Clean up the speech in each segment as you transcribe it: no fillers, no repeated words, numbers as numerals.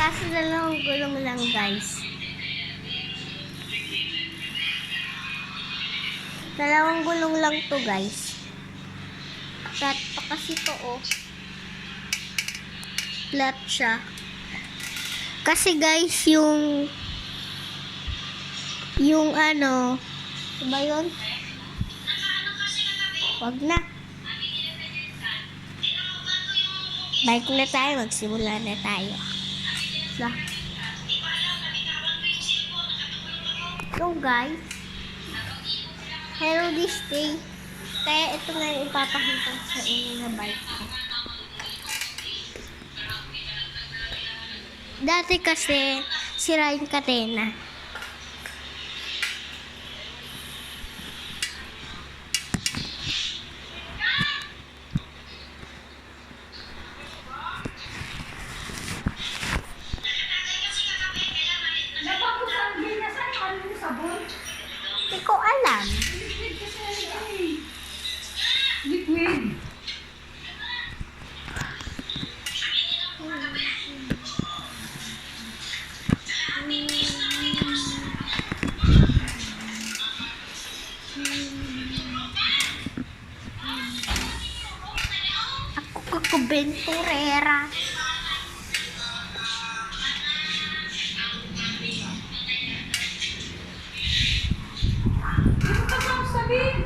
Kaso dalawang gulong lang, guys. Dalawang gulong lang to, guys. Flat pa kasi to, oh. Flat siya. Kasi, guys, yung ano, ba yun? Wag na. Bike na tayo. Magsimula na tayo. So, guys. Hello this day. Kaya ito nga yung ipapakita sa inyo na bike ko. Dati kasi, sira yung katena. Hindi ko alam. Liquid. Ako kakubenturera. Ano ka bang sabihin?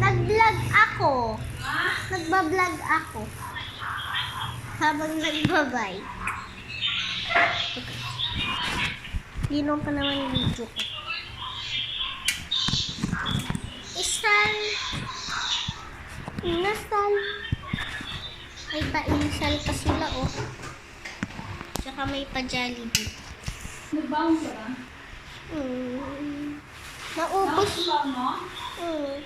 Nag-vlog ako. Ha? Nagba-vlog ako. Habang nagbabike. Linom pa naman yung video ko. Inasal. May pa-inasal pa sila, oh. Tsaka may pa-Jollibee. Nag-bounce ka ba? Naubos. Bounce ba mo? Mm.